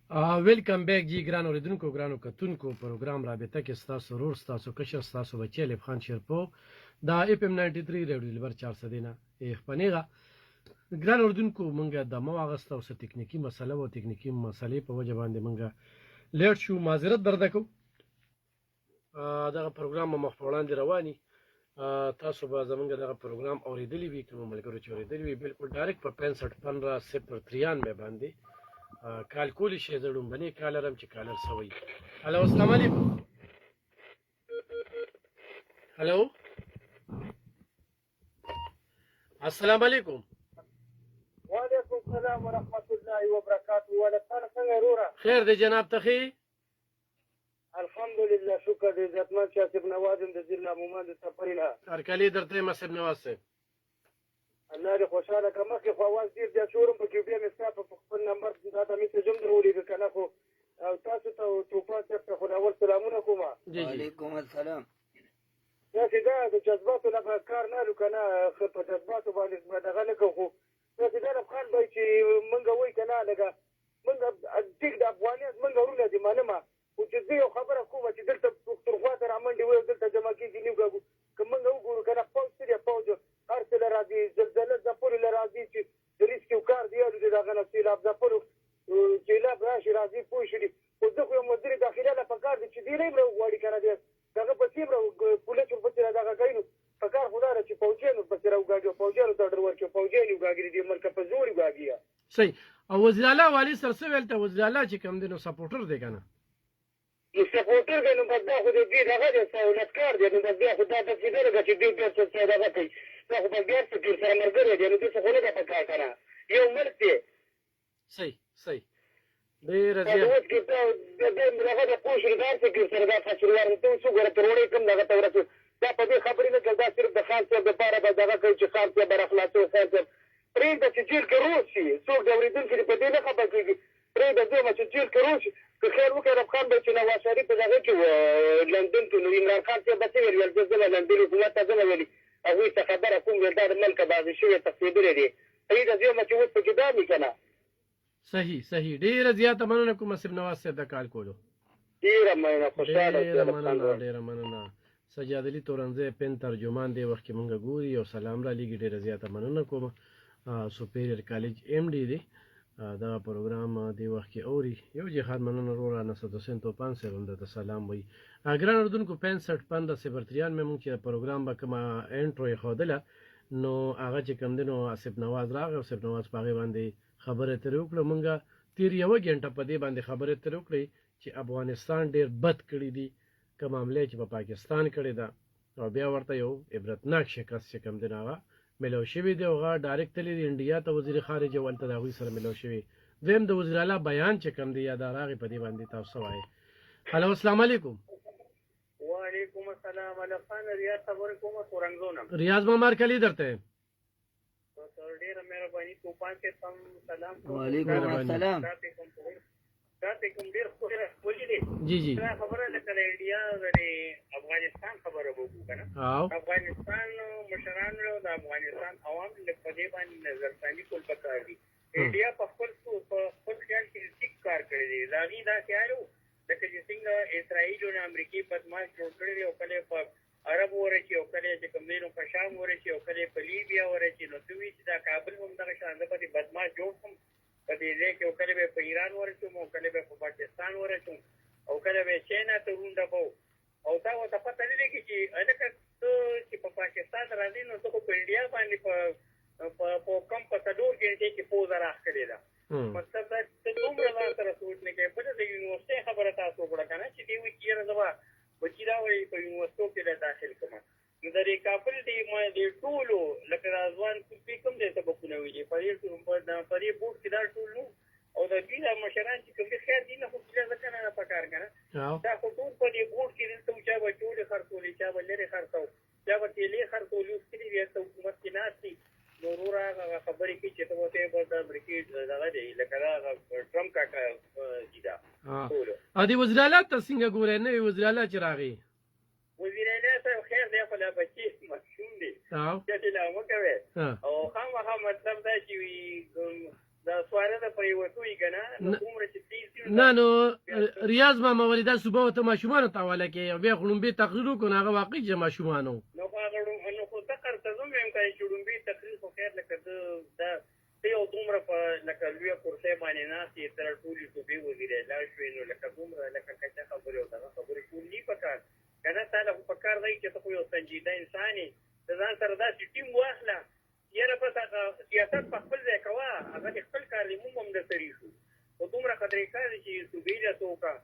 ویلکم بیک جی ګران اوریدونکو ګرانو کتونکو پروګرام رابطه کې ستاسو ورور ستاسو کشر ستاسو بچی لیب خان شیرپو دا اف ام 93 ریډیو لیبر 400 نه خپنیغه ګران اوریدونکو مونږه د مو اغسطه او تکنیکی مسله او تکنیکی مسلې په وجه باندې مونږه لیټ شو معذرت درته کو دا پروګرام مخ په وړاندې رواني تاسو به زمونږ دغه پروګرام اوریدلی وي کوم ملګرو چې اوریدلی وي بالکل ډایرکټ په 6515 باندې کال کولی شي زړم بني کالرم چې کالر سوي هلو السلام علیکم هلو السلام علیکم وعلیکم السلام ورحمت الله وبرکاته ولکان څنګه رورا خیر دی جناب تخی الحمدلله شکر دې عزتمن شاسب نواز د ضلع مومن د سفرینه هرکلی درته مسب نواز صاحب الله دې خوشاله کړه مخکې خو اواز ډېر زیات شورم پکې بیا مې ستا په خپل نمبر دا ته مې تجم در ولیږه که نه خو تاسو ته توپان صاحب ته خو اول سلامونه کوم وعلیکم السلام داسې دا د جذباتو نه کار نه لو که نه په جذباتو باندې دغه نه کوو خو داسې دا افغان به چې مونږ وایي که نه لږه مونږ ټیک د افغانیت مونږ ورونه دي منمه خو چې زه یو خبره کومه چې دلته پښتونخوا ته رامنډې وایو دلته جمع کېږي نیو ګاګو که مونږ وګورو که نه پوځ څه دی پوځ هر څه له راځي زلزله ځپلو له راځي چې د ریسک یو کار دی یالو د دغه نه سیلاب ځپلو سیلاب راشي راځي پوه شولي خو زه خو یو وزیر داخله له پکار دی چې دې نه یې راوغواړي که نه دی دغه پسې یې پولیس ورپسې را دغه کوي نو پکار خو دا ده چې پوځیانو ورپسې راوګاږي او پوځیانو ته ډر ورکړي پوځیان یې وګاږي دې ملکه په زور یې وګاږي صحیح او وزیر اعلی والي سر څه ویل ته وزیر اعلی چې کوم دی نو سپورټر دی که نه نو سپورټر دی نو بس دا خو د دې دغه دی سهولتکار دی نو بس بیا خو دا داسې نه لګه چې دوی بیا څه دغه کوي دا خو بس بیا څه ډېر سره ملګری دی نو داسې خو نه ده پکار که نه یو ملک دی صحیح ډېره اوس کې دغه د پوه شو دا څه کې سره دا فصلوار ته اوس وګوره تروړې کوم دغه ته ورسېد دا په دې خبرې نه کوي دا صرف د خان صاحب دپاره به دغه کوي چې خان صاحب برخلاصوي خان صاحب پرېږده چې جیل کې روز شي څوک د اورېدونکي په دې نه خبر کېږي پرېږده دویمه چې جیل کې روز شي که خیر وکړي رب خان به چې نواز شریف په دغه کې لندن کې نو عمران خان صاحب به څه ویل ویل زه ځمه لندن حکومت ته ځمه ویلي هغوی څه خبره کوم ویل دا د ملکه بازي شوې تښتېدلی دی پرېږده دویمه چې اوس پکې دا وي که نه صحیح ډیره زیاته مننه کوم مسب نواز صاحب د کال کولو ډېره مننه خوشحاله ډیره مننه سجاد علي تورنځی پن ترجمان دی وخت کې مونږ ګوري او سلام را لېږي ډیره زیاته مننه کوم سپیریئر کالج ایم ډي دی دا پروګرام دی وخت کې اوري یو جهاد مننه وروره نسد حسین توپان صاحب هم درته سلام وایي ګران اردوونکو 6515 مې مونږ چې پروګرام به کومه انټرو یې ښودله نو هغه چې کوم دی نو آصف نواز راغی او آصف نواز په هغې باندې خبرې ترې وکړه مونږه تېر یوه ګنټه په دې باندې خبرې ترې وکړې چې افغانستان ډېر بد کړي دي که معاملې چې په پاکستان کړې ده او بیا ورته یو عبرتناک شکست چې کوم دی نو هغه ملو شوي دی او هغه ډایرکټ تللی دی انډیا ته وزیر خارجه ولته د هغوی سره ملو شوي دویم د وزیر اعلی بیان چې کوم دی یا دا راغی په دې باندې تاسو څه وایئ هلو السلام علیکم وعلیکم السلام الخان ریاض خبرې کومه تورنګزونه ریاض مامار کلی درته ډېره مهرباني توپان کې هم سلام وعلیکم السلام تاسو کوم ډېر ښکلي دی جی دا خبره لکه د انډیا د افغانستان خبره وکړو که نه افغانستان مشرانو د افغانستان عوام لږ په دې باندې نظرثاني کول پکار دي انډیا په خپل خیال کې ټیک کار کړی دی د هغې دا خیال و لکه چې څنګه اسرائیلو نه امریکې بدماش جوړ کړی دی او کله په عرب ورشي او کله چې کوم دی نو په شام ورشي او کله په لیبیا ورشي نو ته وایي چې دا کابل هم دغه شان زه په دې بدماش جوړ کړم په دې ځای کې او کله به په ایران ورشم او کله به په پاکستان ورشم او کله به چاینا ته ورونډه به او تا ورته پته نه لګي چې هلکه ته چې په پاکستان راځې نو ته خو په انډیا باندې په کم په څلور ګنټې کې پوزه راښکلې ده مطلب دا ته دومره ځان سره سوچ نه کوې بله د یونیورسټۍ خبره تاسو وکړه که نه چې دې وایي چې یاره زه به بچي دا وایي په یونیورسټو کې له داخل کړم نو د دې کابل د ټولو لکه د ځوان کوپي کوم دی سبقونه ویلي په دې بورډ کې دا ټول نو او د دوی دا مشران چې کوم دي خیر دي نه خو کله ځکه نه پکار که نه دا خو ټول په دې بورډ کې دلته چا به ټولې خرڅولې چا به لرې خرڅول چا به تیلې خرڅولي اوس کلي دي هلته حکومت کې ناست دي نو وروره هغه خبرې کوي چې ته ورته به د امریکې دغه دی لکه دا ټرمپ کاکا دي دا ټولو او دې وزیر اعلی ته څنګه ګورې نوی وزیر اعلی چې راغی وزیر اعلی صاحب خیر دی خو لا بچي مشهور دی چټې لا مه کوې او خامخا مطلب دا چې دا سواره د پرېوتو یې که نه نو دومره چې تیز دي نه نو ریاض ماما ولې دا صبح ته ماشومانو ته حواله کوي او بیا خو لومبې تقریر وکړو نو هغه واقعي چې ماشومانو نو هغه نو خو تقر ته زوم یم کوي چې لومبې تقریر خو خیر لکه دا یو دومره په لکه لویه کرسۍ باندې ناست یې تر ټولې صوبې وزیر اعلی شوې نو لکه دومره لکه کچه خبرې او دغه خبرې ټول ني پکار که نه تا له خو پکار دی چې ته خو یو سنجیده انسان یې د ځان سره داسې ټیم واخله یاره بس هغه سیاست په خپل ځای کوه هغه د خپل کار موږ هم درسري شو خو دومره قدرې کار دی چې صوبې له وکړه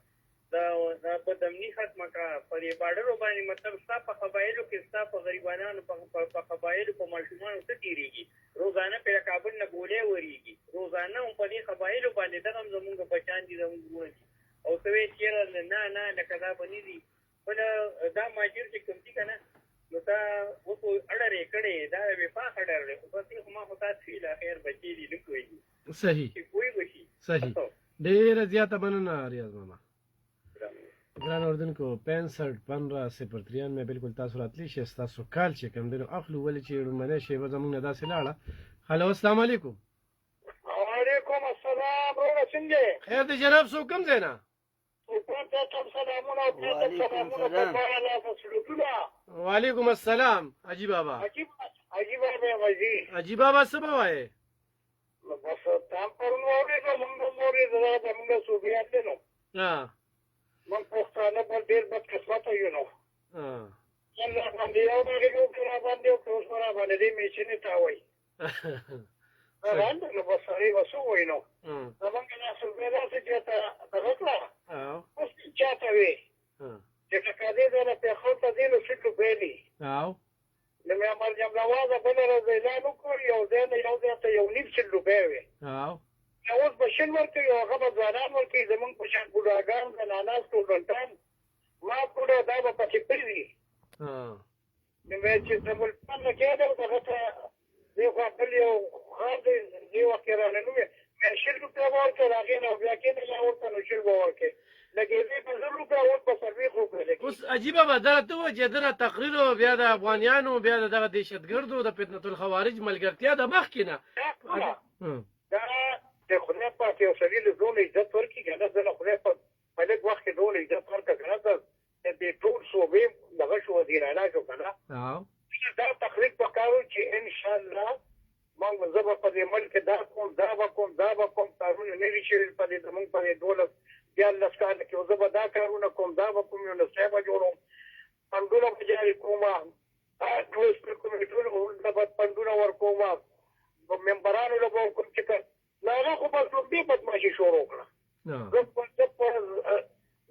دا بدامني ختمه کړه په دې باډرو باندې مطلب ستا په قبایلو کې ستا په غریبانانو په قبایلو په ماشومانو څه تېرېږي روزانه په کابل نه ګولۍ ورېږي روزانه هم په دې قبایلو باندې دغه هم زمونږ بچان دي زمونږ وروڼه دي او ته وایې چېرې نه لکه دا به نه دي بله دا ماجر چې کوم دي که نه نو تا اوس اډر یې کړی دا وفاق اډر دی خو بس خو ما خو تا څښي لا خیر بچې دي نه پوهېږي صحیح چې پوه به شي صحیح ډېره زیاته مننه ریاض ماما ګران اردوونکو 65-15-03 مې بالکل تاسو راتلی شئ ستاسو کال چې کوم دی نو اخلو ولې چې لومړنۍ شیبه زموږ نه داسې لاړه هلو السلام علیکم وعلیکم السلام وروره څنګه یې خیر دی جناب څوک کوم ځای نه وعلیکم السلام حاجي بابا حاجي بابا غازي حاجي بابا څه به وایې بس تام پرون واورېده موږ هم واورېده دا زموږ صوبیات دی نو من پښتانه پر ډېر بدقسمته یو نو الله باندې یو باندې یو کرا باندې یو اوس را باندې دې میچنې تا وای راند نو بس هغه وسو وای نو زمونږ نه صوبې راځي چې تا غوښلا اوس چاته وي چې کله دې نه په خو ته دې نو څه کوي نو مې امر جام نوازه بل راځي اعلان وکړ یو ځای ته یو نیم څه لوبې وي اوس بشن ورکوي او هغه به ځوانان ورکوي زمونږ په شان بوډاګان زنانه سټوډنټان ما بوډا دا به پکې پرېږدي نو مې چې د ملتان نه کېده دغه ته دې خوا بل یو ښار دی دې وخت کې رانه نو مې 100 روپۍ به ورکړل هغې نه بیا کېده لا ورته نو 100 به ورکړې لکه دې په 100 روپۍ اوس په سرویس وکړل اوس عجیبه به دغه ته ووایه چې دغه تقریر او بیا د افغانیانو بیا د دغه دهشتګردو د فتنة الخوارج ملګرتیا د مخکې نه دا د خدای پاک یو سړي له ځونه عزت ورکړي که نه زه له خدای پاک په لږ وخت کې ډول عزت ورکړه که نه د ټول صوبې دغه شو وزیراعلی شو که نه دا تخریب پکار و چې انشاءالله موږ زه به په دې ملک دا کوم دا به کوم کارونه نه وي شوي په دې زموږ په دې 12 کاله کې زه به دا کارونه کوم دا به کوم یو نسخه به جوړوم پنډونه به جاري کوم ټول کمیټونه به پنډونه ورکوم ممبرانو له به کوم چې نو هغه خو بس لومبې بدماشي شروع کړه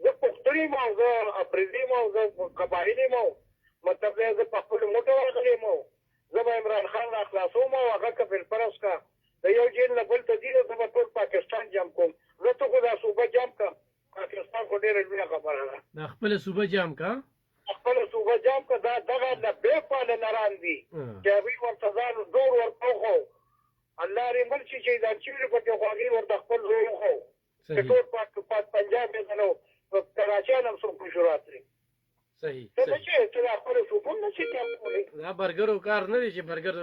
زه پښتون یم او زه اپریزي یم او زه قبایل یم مطلب دی زه په خپلو موټو راغلی یم زه به عمران خان را خلاصوم او هغه کفیل پرست که د یو جیل نه بل ته ځي زه به ټول پاکستان جام کوم زه ته خو دا صوبه جام کړم پاکستان خو ډېره لویه خبره ده دا خپله صوبه جام که خپله صوبه جام که دا دغه 90 کاله نران دي چې هغوی ورته ځان زور ورپوخو الله دې مل شي چې دا چیرې په کې خواږي ورته خپل زور وخو چې ټول پنجاب یې نو کراچیان هم څوک نشو راتلی صحیح ته به چې ته دا خپله صوبه نه شي کم کولی دا برګرو کار نه دی چې برګر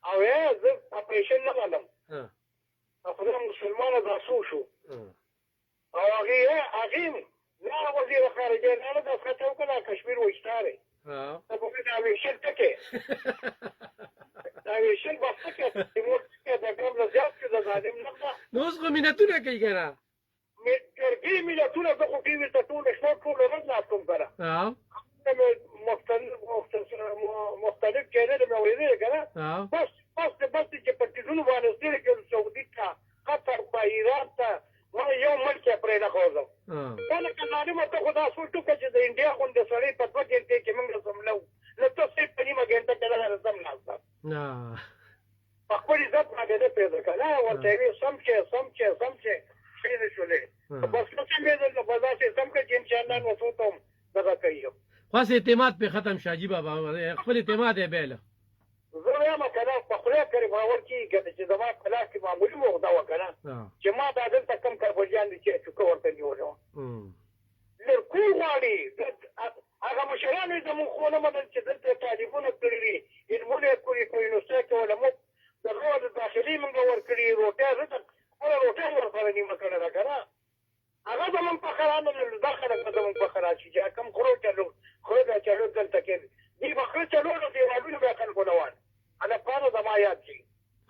او زه اپریشن نه منم خدای مسلمانه دا څو شو او هغې نه وزیر خارجه نه دا فتح وکړه کشمیر وشتارې ته به دا ویشل ټکې دا ویشل به څه کې تیمور څه د ګم نه زیات کې د ظالم نه نو اوس خو مینتونه کوي که نه ټرګي ملتونه زه خو ټي وي ته ټول شپه ټوله ورځ ناست وم که نه مختلف چینل مې اورېدلې که نه بس چې په ټیزونو باندې ستړي کړل سعودي ته قطر ته ایران ته ما یو ملک یې پرې نه ښوځم دا لکه ظالمه ته خو دا سوچ وکړه چې د انډیا غوندې سړی په 2 ګنټې کې موږ زملو نو ته صرف په نیمه ګنټه کې دغه رسم ناسته په خپل عزت باندې نه پرېږده که نه ورته یې وي سم چې ښې نه شولې بس نو څنګه یې نو به داسې سم کړه چې انشاءالله نو څو ته هم دغه کوي خاص اعتماد پې ختم شو حاجي بابا خپل اعتماد یې بیله زه وایم که نه په خدای کرې باور کېږي که نه چې زما په لاس کې معمولي موغده وه که نه چې ما دا دلته کم کربجیان دي چې چوکه ورته نیولې وه لرکول غواړي هغه مشرانو یې زمونږ خو نه منل چې دلته تعلیمونه کړي دي علمونه یې کړي په یونیورسټۍ کې علمو د غوه د داخلي موږ ورکړي روټۍ زه ته خپله روټۍ ورسره نیمه کړې ده که نه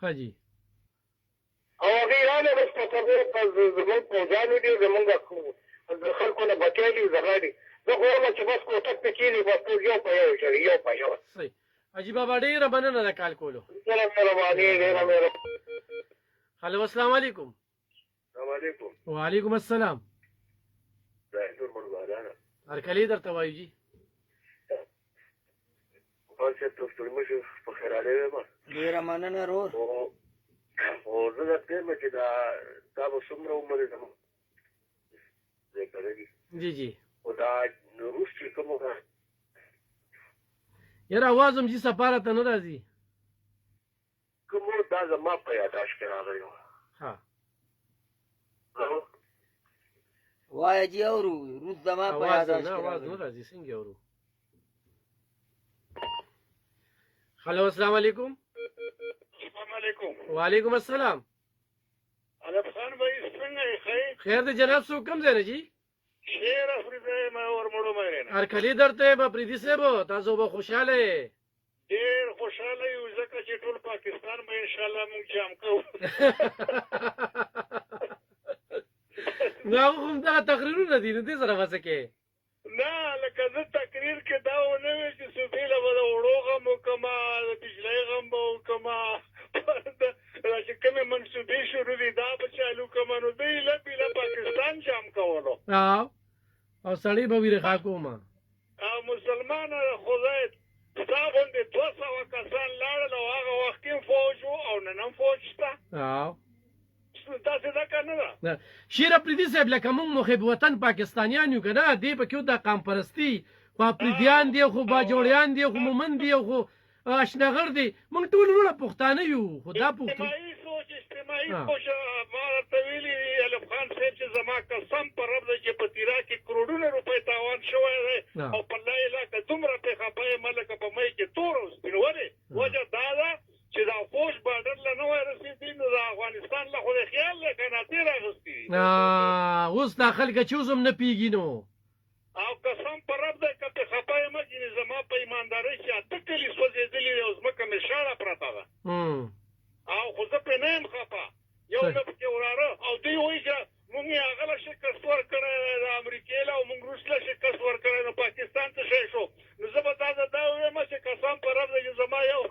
ها جی او هغې راغله بس په خبرو په زمونږ پوځیانو دي زمونږ خلکو نه بچی دي زغاړي زه خو وایم چې بس کوټک ته کښېني بس ټول یو په یو ژړي یو په یو صحیح حاجي بابا ډېره مننه د کال کولو ډېره مهرباني ډېره مهرباني هلو السلام علیکم السلام علیکم وعلیکم السلام زاهدور مرغادانه هرکلی درته وایو جي خاصه دکتر مشو په خیراله یم ډېره مننه رور او زه درته وایم چې دا به څومره عمر یې زموږ ځای کړی دي جی جی خو دا روس چې کوم یاره اواز هم جي سپاره ته نه راځي کوم دا زما په یاداشت کې راغلی و ها وایه جي اورو روس زما په یاداشت کې اواز نه راځي څنګه اورو هلو السلام علیکم السلام علیکم وعلیکم السلام علف خان بھائی څنګه یې ښه خیر د جناب څوک کوم ځای نه جي شیر افریقا یم ورمړو مې نه هرکلی درته به پریدي صاحب تاسو به خوشحاله یې ډېر خوشحاله یو ځکه چې ټول پاکستان به انشاءالله موږ جام کوو نو هغه خو همدغه تقریرونه دي نو دې سره به څه کوې نه لکه زه تقریر کې دا ونه وی چې صوفي له به د وړو غم وکړمه د بجلۍ غم به وکړمه دا چې کومې منصوبې شروع دي دا به چالو کړمه نو دوی ایله بیله پاکستان جام کولو او سړی به ویرې خا کومه او مسلمان خدای ستا غوندې 200 کسان لاړل او هغه وخت کې فوج و او نن هم فوج شته داسې دا کار نه ده شیر افریدي صاحب لکه موږ محب وطن پاکستانیان یو که نه دې پکې د قام پرستي خو افریدیان دي خو باجوړیان دي خو مومن دي خو اشنغر دي موږ ټول وروڼه پښتانه یو خو دا اجتماعي سوچ ما ورته ویلي الف خان صاحب چې زما قسم په رب دی چې په تیرا کې کروڑونه روپۍ تاوان شوی دی او په الله علاقه دومره پې خفه یم لکه په مۍ کې تور او سپین ولې وجه دا ده چې دا فوج بارډر له نه وای رسېدلي نو د افغانستان له خو د خیال له کناتې راغوستي دي اوس دا خلک چې اوس هم نه پوهېږي نو او قسم په رب دی که پې خفه یم ځینې زما په ایماندارۍ چې 8 کلي سوځېدلي دي او ځمکه مې شاړه پرته ده او خو زه پې نه یم خفه یو نه پکې وراره او دوی وایي چې مونږ یې هغه له شکست ورکړی د امریکې له او مونږ روس له شکست ورکړی نو پاکستان څه شی شو نو زه به تاسو دا ووایم چې قسم په رب دی چې زما یو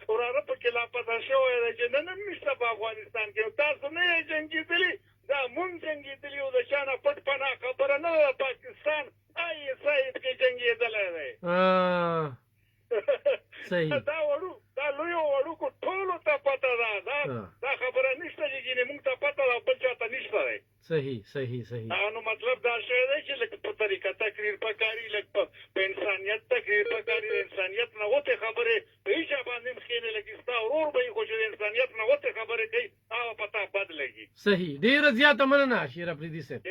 وراره پکې لاپته شوی دی چې نن هم نشته په افغانستان کې تاسو نه یې جنګېدلي دا مونږ جنګېدلي او د چا نه پټ پناه خبره نه ده پاکستان آی ایس آی کې جنګېدلی دی دا وړو دا لویو وړوکو ټولو ته پته ده دا خبره نشته چې ځینې مونږ ته پته ده بل چا ته نشته دی صحیح نو مطلب دا شی دی چې لږ په طریقه تقریر پکاري لږ په انسانیت تقریر پکاري د انسانیت نه وتې خبرې په هېچ چا باندې هم ښې نه لګي ستا ورور به یې خو چې د انسانیت نه وتې خبرې کوي هغه په تا بد لګي صحیح ډېره زیاته مننه شیر افریدي صاحب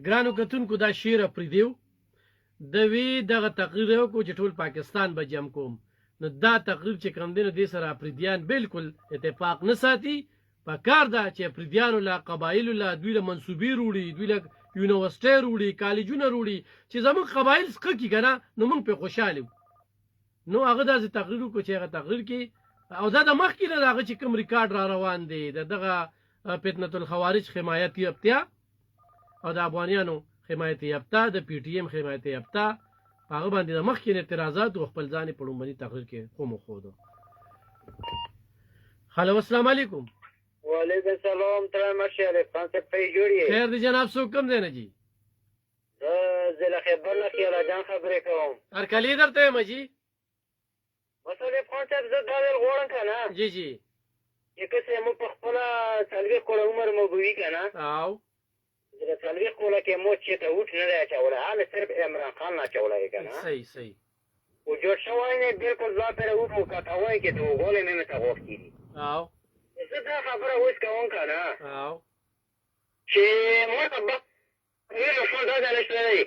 ګرانو کتونکو دا شیر افریدي و د وی دغه تقریر یې وکړو چې ټول پاکستان به جمع کوم نو دا تقریر چې کوم دی نو دې سره افریدیان بالکل اتفاق نه ساتي په کار ده چې افریدیانو له قبایلو له دوی له منصوبې روړي دوی له یونیورسټۍ روړي کالجونه روړي چې زموږ قبایل څه کي که نه نو موږ پرې خوشحاله یو نو هغه داسې تقریر وکړو چې هغه تقریر کې او دا د مخکې نه د هغه چې کوم ریکارډ را روان دی د دغه فتنة الخوارج حمایت یافتیا او د افغانیانو حمایت یافته د پی ټي ایم حمایت یافته هغه باندې د مخکې اعتراضات او خپل ځان په لومړني تقریر کې وموښودو هلو السلام علیکم وعلیکم السلام ترې مرشي الف خان صاحب پرې جوړ یې خیر دی جناب څوک کوم دی نه جي زه له خیبر نه خیاله جان خبرې کوم هرکلي درته یم جي بس الف خان صاحب زه دا ویل غواړم که نه جی چې که څه موږ په خپله 40 کاله عمر مو به وي که نه او د 40 کاله کې مو چېرته وټ نه دی اچولی هغه صرف عمران خان نه اچولی دی که نه صحیح خو جوړ شوی نه بالکل ځان پرې وټ وکټوی کې د هغولی مې مې ته غوښتي دي او زه دا خبره اوس کوم که نه او چې ما ته ویلو شو دا ځای نشته دی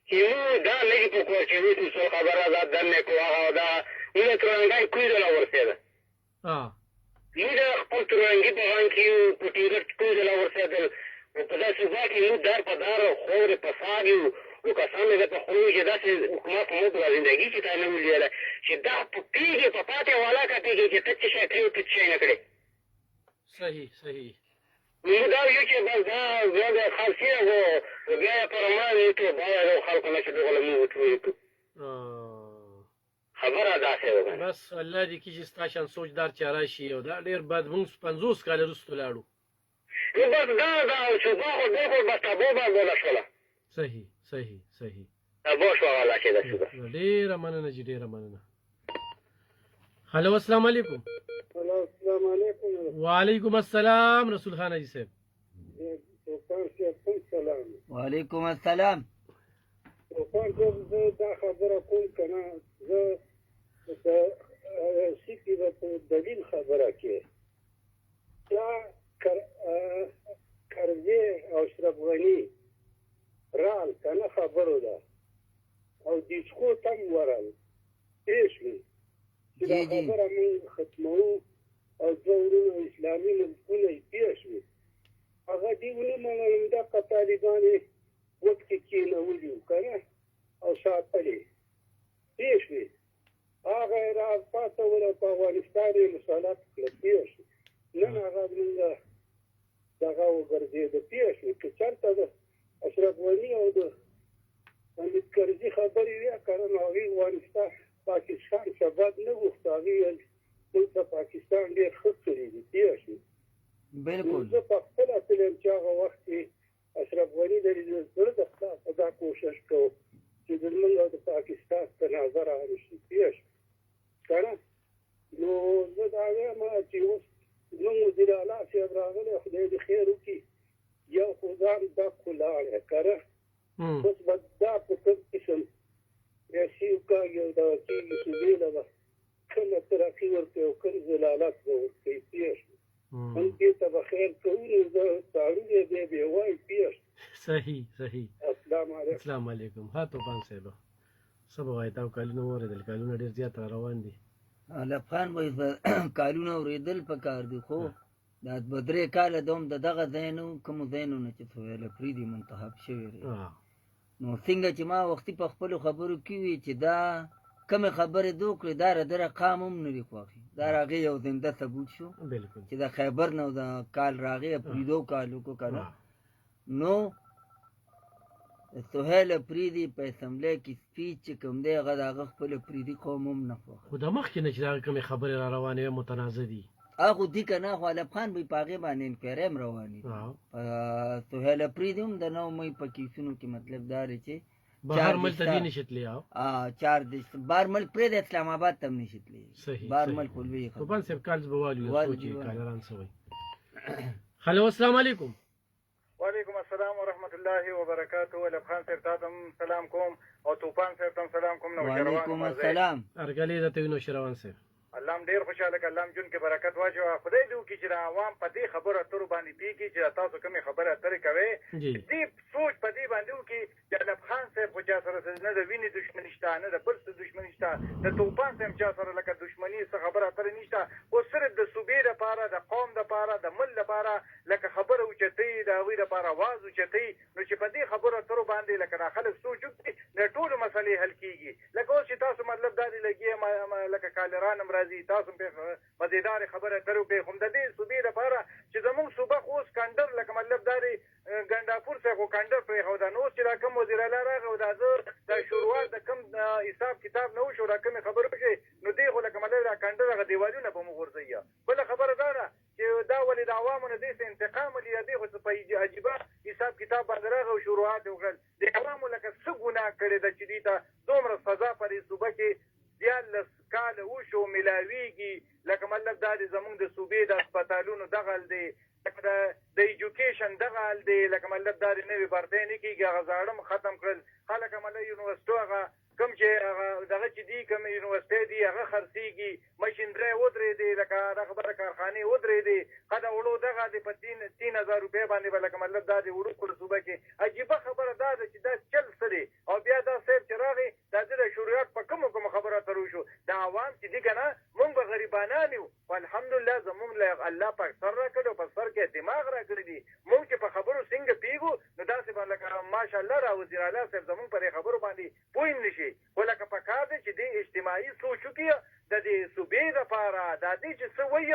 چې موږ دا لږې په کور کې ویسو څو خبره دا دنې کو هغه دا موږ ترنګی کوی ځله ورسېده موږ د خپل ترنګي په غم کې یو په ټیکټ کوی ځله ورسېدل په داسې ځای کې موږ دار په دار خورې په ساب یو او کسان مې په خولو چې داسې حکومت موږ په زندګي کې تا نه ولیدله چې دا په پیږې په پاتې والا کا پیږې چې ته څه شی کوې ته څه شی نه کړې صحیح صحیح نو دا یو چې بس دا زه د خاصي او بیا یې پر ما وي ته باید خلکو نه چې دغه مو وټوي خبره داسې وکړه بس الله دې کې چې ستا شان سوچدار چا راشي او دا ډېر بد مونږ 50 کاله وروسته لاړو نو بس دا چې دا خو بس تابو باندې شوله صحیح صحیح صحیح تابو شو والا چې دا شو ډېره مننه چې ډېره مننه هلو السلام علیکم السلام علیکم وعلیکم السلام رسول خان حاجی صاحب وعلیکم السلام زه دا خبره کوم که نه زه د سیکې به په دلیل خبره کې دا کرزی او اشرف غني رال که نه خبرو ده او دیسکو تم ورل پرې شوې چې دا خبره موږ ختموو او دوه ورونه اسلامي ملکونه یې پېښ شوې هغه دې ونه منل دغه طالبان یې وټ کې کېنولي وو که نه او ساتلې پېښ شوې هغه یې راپاڅول او په افغانستان یې مسلط کړه پېښ شو نن هغه زمونږ دغه وګرځېده پېښ شوې که چېرته د اشرف غني او د حمید کرزي خبرې وې که نه نو هغوی افغانستان پاکستان سبب نه غوښت هغوی ویل موږ ته پاکستان ډېر ښه کړي دي پېښ شو بالکل زه په خپله تلم چې هغه وخت کې اشرف غني د زړه د خلاصه دا کوشش کوو چې زموږ او د پاکستان تناظر عامه شي پېښ که نه نو زه دا وایم چې اوس زموږ وزیر اعلی صاحب راغلی خدای دې خیر وکړي یو خو ځان ډک ولاړی که نه اوس به دا په کوم قسم سیاسي وکاږي او دغه کېږي چې دې له به کله ترقي ورکوي او کوم ضلالت به ورکوي پېښ موږ دې ته به خیر کوو نو زه تاړو دی بې وایي پېښ صحیح صحیح السلام علیکم السلام علیکم ها توپان صاحب څه به وایي تا کالونه واورېدل کالونه ډېر زیات را روان دي لفخان به کالونه اورېدل پکار دي خو دا به 3 کاله دوم د دغه ځای نه و کومو ځایونو نه چې سهیل افریدي منتخب شوی دی نو څنګه چې ما وختي په خپلو خبرو کې وي چې دا کمې خبرې دو کړې دا د قام هم نه دي خوښې دا راغې یو زنده ثبوت شو بالکل چې د خیبر نه د کال راغې افریدو کال وکړو که نه نو سهیل افریدي په اسمبلی کې سپیچ چې کوم دی هغه د هغه خپل افریدي قوم هم نه خوښ خو د مخکې نه چې دغه کومې خبرې را روانې وې متنازع دي هغه دي که نه خو علب خان به یې په هغې باندې انکوایري هم روانې دي سهیل افریدي هم د 9 مۍ په کیسونو کې مطلب دا دی چې بهر ملک ته دې نشي تللی بهر ملک پرېږده اسلام آباد ته هم نشي تللی صحیح بهر ملک خو لوی خبره توپان صاحب کالز به والو سوچي کالران څه وایي هلو السلام علیکم وعلیکم السلام ورحمت الله وبرکاته علب خان صاحب تا ته سلام کوم او توپان صاحب ته سلام کوم وعلیکم السلام ارګلې درته وي نوشروان صاحب الله هم ډېر خوشحاله کړه الله هم جون کې برکت واچوه خدای دې وکړي چې د عوام په دې خبرو اترو باندې پوهېږي چې تاسو کومې خبرې اترې کوئ دې سوچ په دې باندې وکړي چې علب خان صاحب خو چا سره نه د وینې دښمني شته نه د بل څه دښمني شته د توپان صاحب چا سره لکه دښمني څه خبره اترې نشته خو صرف د صوبې دپاره د قوم دپاره د ملک دپاره لکه خبره اوچتوي د هغوی دپاره اواز اوچتوي نو چې په دې خبرو اترو باندې لکه دا خلک سوچ وکړي د ټولو مسلې حل کېږي لکه اوس چې تاسو مطلب دا دی لګي لکه کالران هم راځي تاسو په مزیدار خبره اترو کوي خو د دې صوبې دپاره چې زموږ صوبه خو اوس کنډر لکه مطلب دا دی ګنډاپور صاحب خو کنډر پرېښوده نو اوس چې دا کوم وزیر اعلی راغی او دا زه دا شروعات د کوم حساب کتاب نه وشو دا کومې خبرې وشي نو دې خو لکه مطلب دا کنډر هغه دیوالونه به مو غورځوي بله خبره دا ده چې دا ولې د عوامو نه دې څه انتقام ولي یا دې خو څه په عجیبه حساب کتاب باندې راغی او شروعات یې وکړل د عوامو لکه څه ګناه کړې ده چې دې ته دومره سزا په دې صوبه کې 14 کاله وشو ملاویږي لکه مطلب دا دی زمونږ د صوبې د هسپتالونو دغه حال دی لکه د ایجوکیشن دغه حال دی لکه مطلب دا دی نوې برتۍ نه کېږي هغه زاړه ختم کړل خلک مطلب یونیورسټو هغه کوم چې هغه دغه چې دي کوم یونیورسټۍ دي هغه خرڅېږي مشینرۍ ودرېدې لکه دا خبره کارخانې ودرېدې ښه د وړو دغه دی په 3000 روپۍ باندې به لکه مطلب دا دی وړو کړو صوبه کې عجیبه خبره دا ده چې دا چل څه دی او بیا دا صاحب چې راغی دا د شروعات په کومو خبرو اترو شو دا عوام چې دي که نه مونږ به غریبانان یو خو الحمدلله زمونږ له الله پاک سر را کړی او په سر کې دماغ را کړی دي مونږ چې په خبرو څنګه پوهېږو نو داسې به لکه ماشاءالله را وزیر اعلی صاحب زمونږ په دې خبرو باندې پوه هم نه شي خو لکه په کار دی چې دې اجتماعي سوچ وکړي د دې صوبې دپاره دا دی چې څه وایي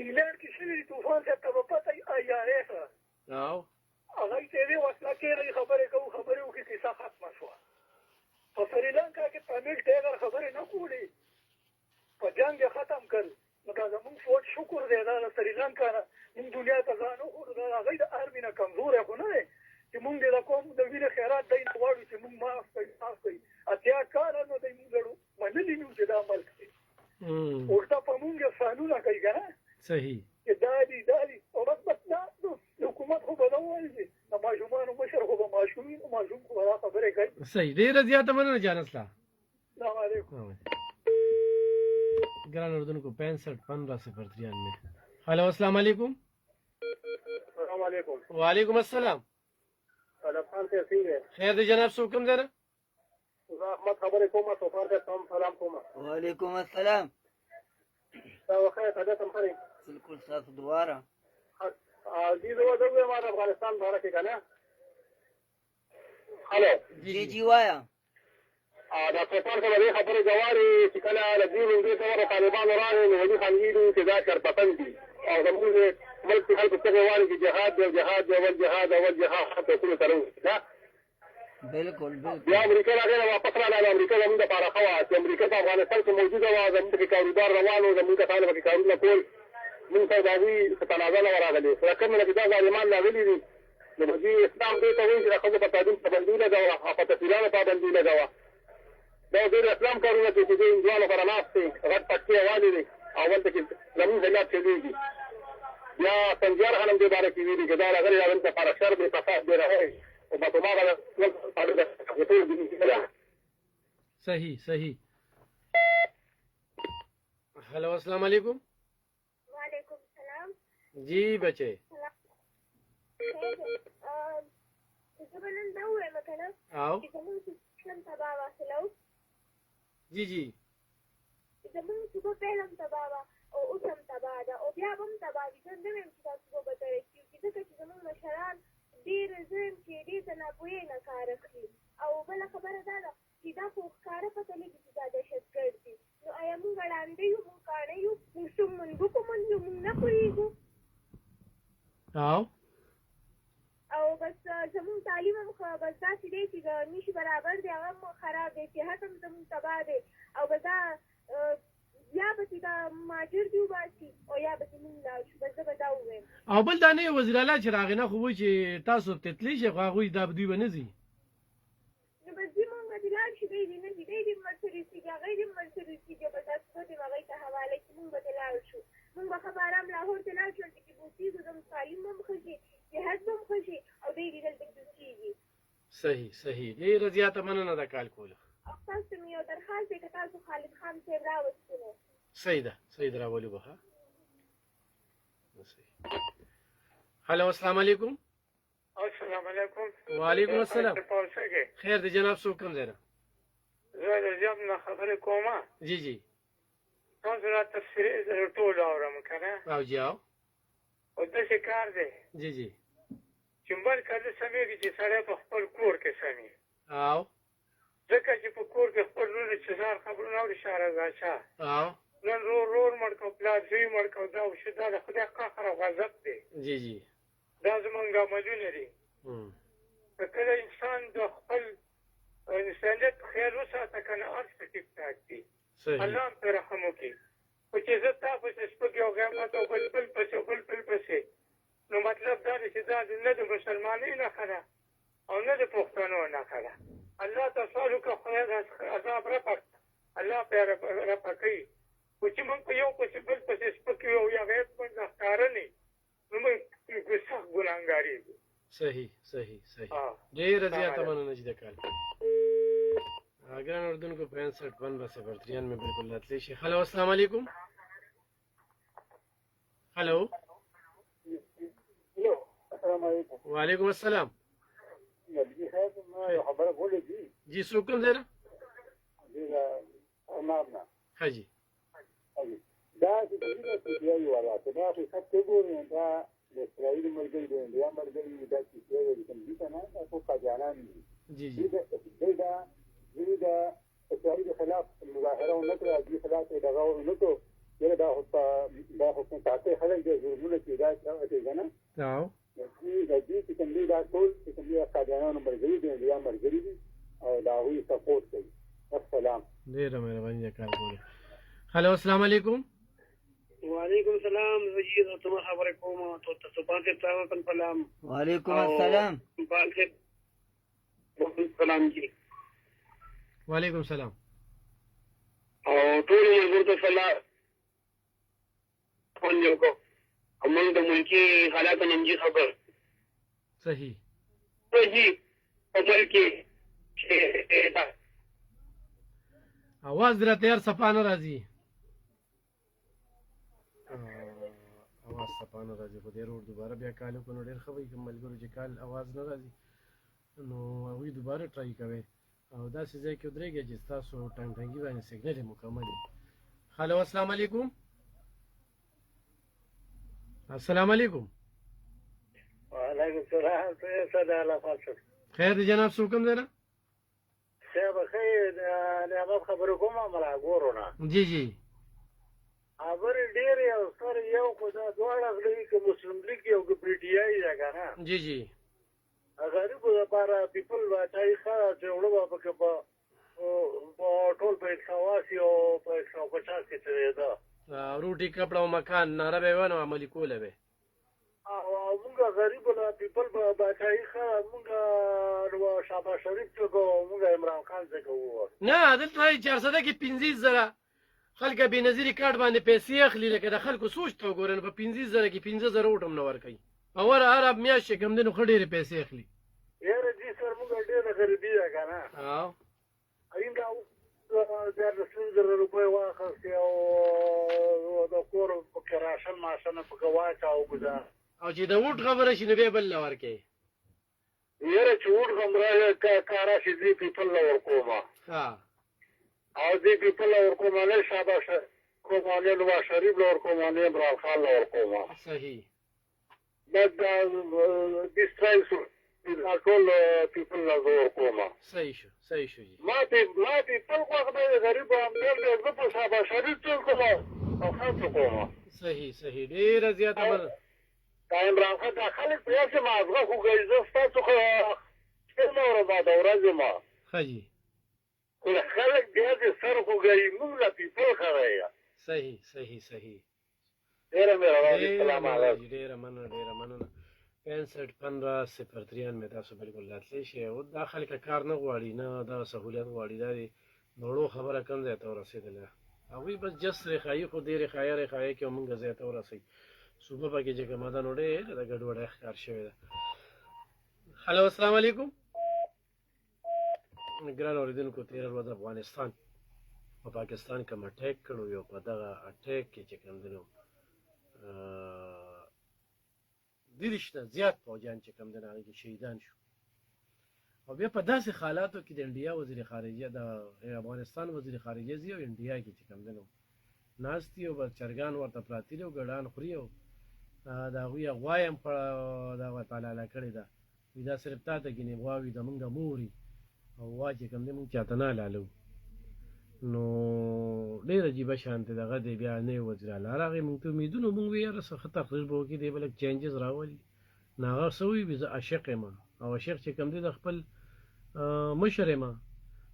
انګلینډ کې شوي طوفان صاحب ته به پته وي IRA سره هغه یې ته دې وسله کېږي خبرې کوو خبرې وکړي کیسه ختمه شوه په سریلانکا کې تامل ټیګر خبرې نه کوړي په جنګ یې ختم کړ نو دا زمونږ فوج شکر دی دا د سریلانکا نه موږ دنیا ته ځان وښودو دا هغوی د آرمي نه کمزوری خو نه دی چې موږ دې د قوم د وینې خیرات دی نه غواړو چې موږ معاف کړي 80 کاله نو دی موږ لرو منلي نه چې دا عمل کوي ورته په موږ یې سانونه کوي که نه صحیح چې دا دي او بس دا حکومت خو به دا وایي چې د ماشومانو مشر خو به ماشوم خو به دا خبرې کوي صحیح ډېره زیاته مننه جانسلا السلام علیکم ګران اردوونکو 6515 هلو السلام علیکم السلام علیکم وعلیکم السلام طالب خان صاحب څنګه خیر دی جناب څوک کوم ځای نه زه احمد خبرې کوم سفر ته تم سلام کوم وعلیکم السلام تاسو خیر طبیعت هم ښه دی بالکل ستاسو دواره جی زه وایم ما د افغانستان باره کې که نه هلو جی وایا دا سفر ته به دې خبرې جواري چې کله د دې لومړي ته طالبانو راغلي نو ولي خان ویلي چې دا شرپسند دي او زموږ ملک کې خلکو څنګه وایي چې جهاد دی جهاد دی اول جهاد اول جهاد ته ټولو سره وکړي بالکل بیا امریکا راغله واپس راغله امریکا زموږ دپاره ښه وه چې امریکا په افغانستان کې موجوده وه زموږ پکې کاروبار روان و زموږ کسانو پکې کارونه کول موږ ته د هغوی څه تنازع نه ورغلې خو د کوم نه چې دا ظالمان راغلي دي نو په دې اسلام دې ته وایي چې د ښځو په تعلیم پابندي لګوه او په تفصیلانو پابندي لګوه دا ډېر اسلام کارونه کوي چې دې هندوانو سره ناست دی غټ پټکې والې دي او هلته کې زموږ حالات چلېږي بیا سنجار خان هم دې باره کې ویلي چې دا راغلي دا دلته لپاره شر دی فساد دی راغلی او په هماغه صحیح हेलो अस्सलाम वालेकुम वालेकुम सलाम जी बच्चे زبنن دا وایم کنه او چې زموږ سیستم تبا واسلو जी زموږ صبح پهلم تبا وا او اوسم تبا ده او بیا هم تبا دي زه نه ویم چې تاسو به ترې چې ځکه چې زموږ مشران ډېر زم چې دې ته ناپوهي نه کار اخلي او بله خبره دا ده چې دا خو ښکاره پته لګي چې دا دهشتګرد دي نو آیا موږ ړانده یو موږ کاڼه یو موږ څوک منګوکو منځو موږ نه پوهېږو او بس زموږ تعلیم هم بس داسې دی چې نشي برابر دی هغه هم خراب دی صحت هم زموږ تباه دی او بس دا یا به چې دا ماجر دي وباسي او یا به چې موږ لاړ شو بس زه به دا ووایم او بل دا نه وزیر اعلی چې راغی نه خو وایي چې تاسو تتلی شئ خو هغوی دا دوی به نه ځي نو بس دې موږ به چې لاړ شو دی دې نه ځي دی دې مړ شوي سېږي هغه یې دې مړ شوي سېږي بس دا څه دې هغوی ته حواله چې موږ به ته لاړ شو موږ به ښه په ارام لاهور ته لاړ شو چې بوسېږو زموږ تعلیم به هم ښه شي صحت به هم ښه شي او دی دې دلته کېږي صحیح ډېره زیاته مننه د کال کولو او تاسو ته مې یو درخواست دی که تاسو خالد خان صاحب راوستو نو صحیح ده راولو به ها هلو السلام علیکم السلام علیکم وعلیکم السلام خیر دی جناب څوک کوم ځای نه زه د ژب نه خبرې کوم جی تاسو را تفسیرې زه ټول اورم که نه او جی او داسې کار دی جی چې بل کله سمېږي چې سړی په خپل کور کې سمي او ځکه چې په کور کې خپل رونه چې ځان خبرونه اوري شهرزادشاه او نن رور مړ کړو پلار زوی مړ کړو دا وشو دا د خدای قهر او غضب دی جی دا زمونږ عملونه دي که کله انسان د خپل انسانیت خیال وساته که نه هر څه ټیک ټاک دي الله هم پرې رحم وکړي خو چې زه تا پسې سپک یو غیبت او بل پسې نو مطلب دا دی چې دا نه د مسلمانۍ نښه ده او نه د پښتنو نښه ده الله ته سوال وکړه خدای د عذاب رفع الله پرې رفع کوي خو چې موږ په یو پسې بل پسې سپک یو یا غیب باندې ښکاره نه نو موږ سخت ګناهګار یو صحیح ډېره زیاته مننه چې د کال ګران اردوونکو 6515 में बिल्कुल रاتلی شي هلو السلام علیکم هلو السلام علیکم وعلیکم السلام نبی صاحب ما یو خبره بولې دي جی څوک کوم ځای نه ارمابنا حاجی دا چې دغه سیاسي والا ته دا څه څه ګوري دا د اسرائیل ملګری دی یا ملګری دا چې دی کوم دي نه تاسو قاضیانان دي جی دا اسرائیل خلاف مظاهره ونکړه دي خلاف دغه ونکړو دا تاسو خلک د ژوندونه کې دا څه کنه او د دې چې کوم دی دا ټول چې کوم دی قاضیانو مرګري دي یا مرګري دي او دا وی سپورټ کوي. السلام. ډیره مهرباني کار کوي. هلو السلام علیکم. وعلیکم السلام. زه د تاسو خبرې کوم ته تاسو باندې تاسو سلام. وعلیکم السلام. سلام جی. وعلیکم السلام. او ټول یو ته سلام. ونیو کو موږ د ملکی حالات نن جی خبر. صحیح. صحیح. په کې आवाज درته یار صفانه راځي. आवाज صفانه راځي خو ډیر ور دوباره بیا کال کو نو ډیر خوي کوم ملګرو چې کال आवाज نه راځي نو هغه دوباره ټرای کوي او دا څه ځای کې درېږي چې تاسو ټنګ باندې سیګنل مکمل. هلو السلام علیکم. السلام علیکم. وعلیکم السلام. ساده الله خاصه. خیر دی جناب څوکم دی نه؟ صاحب خیر نه هغه خبرو کوم مله ګورونه. جی جی. خبر ډیر یو سر یو خو دا دواړه غلي کې مسلم لیگ یو کې پریټیای دا کنه. جی جی. غریبو لپاره پیپل واچای ښه جوړو په ټول په 180 او په 150 کې څه ده. روټي کپڑا او مکان ناره به ونه عملي کوله به. او موږ غریب له پیپل واچای ښه موږ شاباش شریف ته موږ عمران خان څخه وو. نه دلته 400 کې 15000 خلک به نظری کارت باندې پیسې اخلي لکه د خلکو سوچ ته وګورن په 15000 کې 15000 وټم نه ور کوي. اور عرب میاشت کوم دنو خډيره پیسې اخلي. یاره دې سر موږ ډېر غریبي ده کنه. او ایندا د 200 روپۍ واخلې او د کور په کراشن ماشنه په واچا او ګزار. او چې د وټ خبره شي نو به بل لور کوي. یاره چې وټ خبره کارا شي دې پیپل لور کومه. ها. او دې پیپل لور کومه نه شاباش کومه نو شریف لور کومه نه عمران خان لور کومه. صحیح. but this tries to control people لور کومه. صحیح شو جی. ما ته ټول وخت د غریب عمل د په شاباش شریف ټول کومه او خاصه کومه. صحیح ډیر زیاته بر دا عمران خان د خلک په یاسه مازغه خو ګیزه تاسو خو څنګه ورته دا ورځ ما خجی خو خلک بیا د سر خو ګی موږ لا پیپل خرایا. صحیح. ډیر مهرباني. سلام علیکم. ډیر مننه 6515 میں تاسو بالکل راتلی شي او دا خلک کار نه غواړي نه دا سہولت غواړي دا نورو خبره کم ځای ته ورسېدله هغوی بس جس رخایي خو دې رخایه کې مونږ ځای ته ورسوي صوبه پکې چې کومه ده نو ډېر د ګډوډۍ ښکار شوې ده. هلو السلام علیکم. ګران اورېدونکو تېره ورځ افغانستان په پاکستان کوم اټیک کړو یو په دغه اټیک کې چې کوم دی نو 30 نه زیات فوجیان چې کوم دی نو هغې کې شهیدان شو او بیا په داسې حالاتو کې د انډیا وزیر خارجه د افغانستان وزیر خارجه ځي او انډیا کې چې کوم دی نو ناست دي او چرګان ورته پراته دي او ګډان خوري او د هغوی غوا یې هم دغه تالاله کړې ده وایي دا صرف تا ته ګینې غوا وي زمونږ د موري او غوا چې کوم دی مونږ چاته نه حلالو نو ډېر عجیبه شانتې دغه دی بیا نه وزیر اعلی راغی مونږ ته امیدونه مونږ وی یاره څه ښه تقریر به وکړي دی به لږ چینجز راولي نو هغه څه وایي زه عاشق یم او عاشق چې کوم دی د خپل مشر یم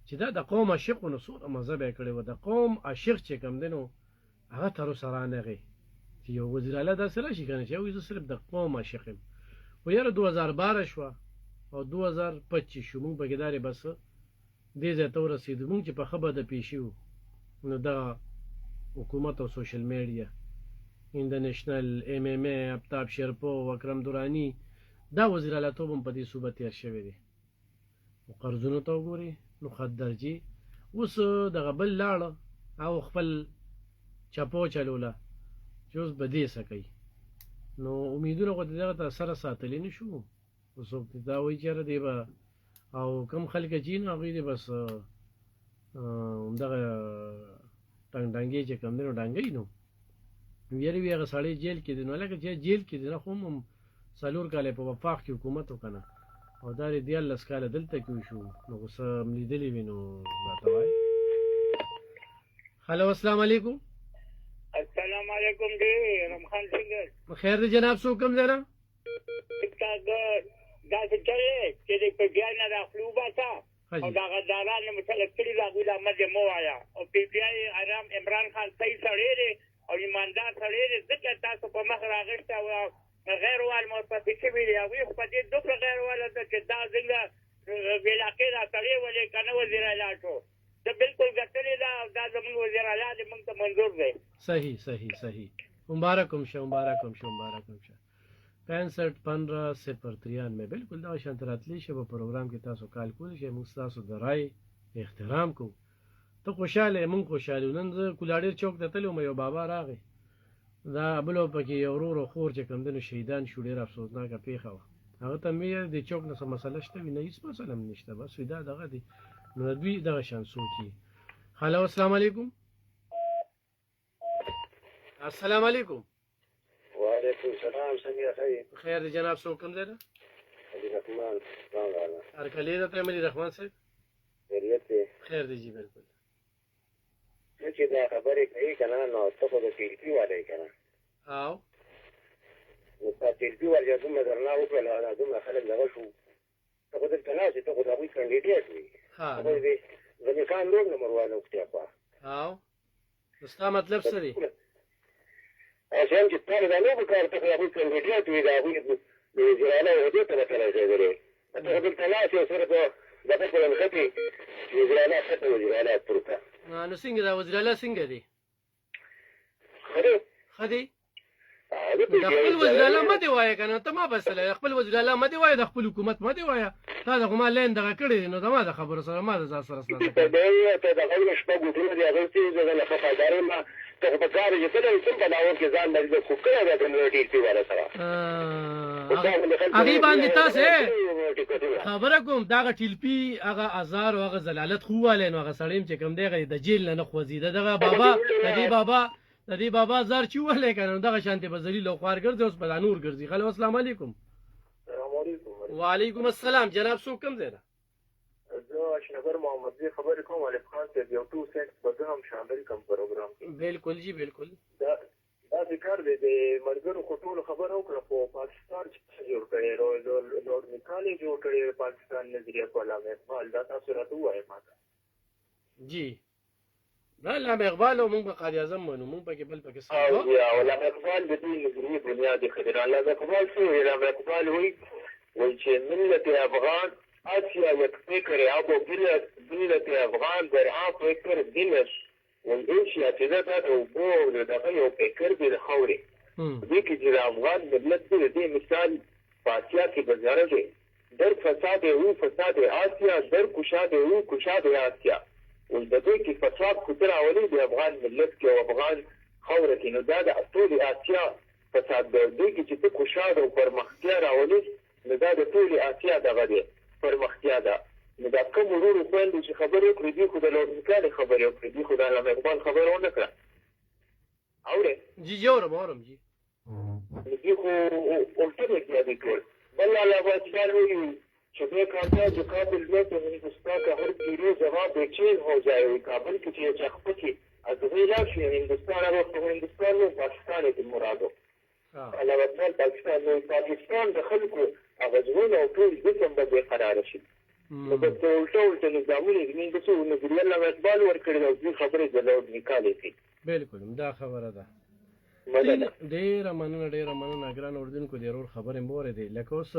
چې دا د قوم عاشق و نو څومره مزه به یې کړې وه د قوم عاشق چې کوم دی نو هغه تر اوسه رانغی چې یو وزیر اعلی داسې راشي که نه چې وایي زه صرف د قوم عاشق یم خو یاره 2012 شوه او 2025 شو مونږ پکې دارې بس دې ځای ته ورسېدو مونږ چې په ښه بده پیشي وو نو دغه حکومت او سوشل میډیا انټرنیشنل MMA آفتاب شیرپو اکرم دورانی دا وزیر اعلیتوب هم په دې صوبه تېر شوی دی نو قرضونو ته وګورئ نو خدرجي اوس دغه بل لاړه او خپل چپو چلوله چې اوس به دې څه کوي نو امیدونه خو دغه ته سره ساتلی نه شو اوس دا وایي چې یاره دی به او کم خلک چې نو هغوی دی بس همدغه ټنګې چې کوم دی نو ډانګوي نو یارې وي هغه سړی جیل کې دی نو لکه چې جیل کې دی نه خو هم 4 کاله په وفاق کې حکومت وکنه او دا یې 14 کاله دلته کې وشو نو اوس هم لیدلي وي نو راته وایي. هلو السلام علیکم. السلام السلام علیکم دی رمخان څنګه خیر دی جناب څوک کوم ځای نه دا څه چلې چې د په بیا نه راخلو باسا او دا غداران مثلا کړي دا غوډه مده مو آیا او پی پی آی آرام عمران خان صحیح سړی دی او ایماندار سړی دی ځکه تاسو په مخ راغښته او غیر وال مو په څه ویلي او په دې دوه غیر وال چې دا څنګه ویلاکې را سړی ولې کنه وزیر اعلی شو دا بالکل ګټلې دا زموږ وزیر اعلی دې موږ ته منظور دی صحیح مبارکم شه 6515 بالکل دا شانت راتلی شه په پروګرام کې تاسو کال کول شي موږ تاسو د رائے احترام کو ته خوشاله موږ خوشاله نن زه کولاډیر چوک ته تلم یو بابا راغی دا بلو پکې یو ورور خور چې کوم دنو شهیدان شو ډیر افسوسناکه پیښه و هغه ته مې د چوک نه مسله شته نه هیڅ مسله نشته بس دا دغه دی نو دوی دغه شان سوچي هلو السلام علیکم السلام علیکم وعلیکم السلام څنګه خیر خیر دی جناب څوک کوم ځای نه علي رحمان څنګه ارکلی ده ته علي رحمان صاحب خیریت دی خیر دی جی بالکل چې دا خبرې کوي کنه نو ته په دې کې وایې کنه او نو تاسو دې وایي چې موږ درنه وکړل دا دومره خلک دغه شو ته په دې کنه چې ته خو دا وی کاندیدټ وي ها ځکه خان نور نمبر 1 وکړه په او ستا مطلب څه دی اصل چې ته دا نه وکړ ته خو وی کاندیدټ وي دا وی د وزیرانه هدي ته راځي غره ته په دې کنه چې سره دا په کوم ځای کې وزیرانه څه وزیرانه ترکه نو څنګه دا وزیر اعلی څنګه دی خدي د خپل وزیر اعلی مده وایي کنه ته ما بسله خپل وزیر اعلی مده وایي د خپل حکومت مده وایي تا د کومه لین دغه کړی نو زما د خبرو سره ما د ځا سره سره ته د غوښنه شپه ګوتونه دی هغه چې د خفاداري ما ته په کار چې ته څه په داور کې ځان د خو کړه د کمیټې په واره سره هغه باندې تاسو خبره کوم دا ټیلپی هغه ازار او هغه زلالت خو والین هغه سړیم چې کوم دی د جیل نه خوځیده دغه د دې بابا زار چې ولې کنه دغه شانته بذلیل او خوار ګرځي اوس په نور ګرځي خلک السلام علیکم السلام علیکم وعلیکم السلام جناب څوک کوم دی زه اشنبر محمد زی خبرې کوم علي خان ته یو 2 سنټ په هم شامل کوم پروګرام بالکل جی بالکل دا ذکر دی د مرګرو خطول خبر او کړو پاکستان چې جوړ کړي لوړ نکالي جوړ کړي پاکستان نظریه کوله مې دا تاسو راته وایي ماته جی دا علامه اقبال او موږ قائد اعظم منو موږ پکې بل پکې او یا علامه اقبال د دې نظریه بنیاد خبر علامه اقبال څه علامه اقبال وایي چې ملت افغان آسیا یک فکر ابو ملت افغان در فکر دینش والانشاء او بور دغه یو فکر دی خوري دې کې چې افغان ملت دې مثال آسیا کې بازار دی در فساد او فساد آسیا در کشاد او کشاد آسیا ولدته کې فساد خطر اولی د افغان ملت کې او افغان خوره کې نو دا د ټول آسیا فساد دی کې چې کشاد او پرمختیا راولي نو دا د ټول آسیا دغه دی پرمختیا ده نو دا کوم ورور خوند چې خبرې کړې دي خو د لوړ خبرې کړې دي خو د علامه اقبال خبره ونه کړه اوره جی اورم جی دې خو اولټه کې دی ټول بل علاوه چې وایي چې به کارته د کابل له هندستان کا هر پیرو جواب بچین هو جائے کابل کې چې ځخ کې از ویلا شي هندستان او هندستان او پاکستان کې مرادو علاوه ټول پاکستان د خلکو اغزونه او ټول جسم به قرار شي نو په ټول نظامونه زمين د څو نظریه له اقبال ورکړي او دې خبرې د لوړ نکالې دي بالکل دا خبره ده ډېر مننه ګران اردوونکو د ضرور خبرې مور دي لکه اوس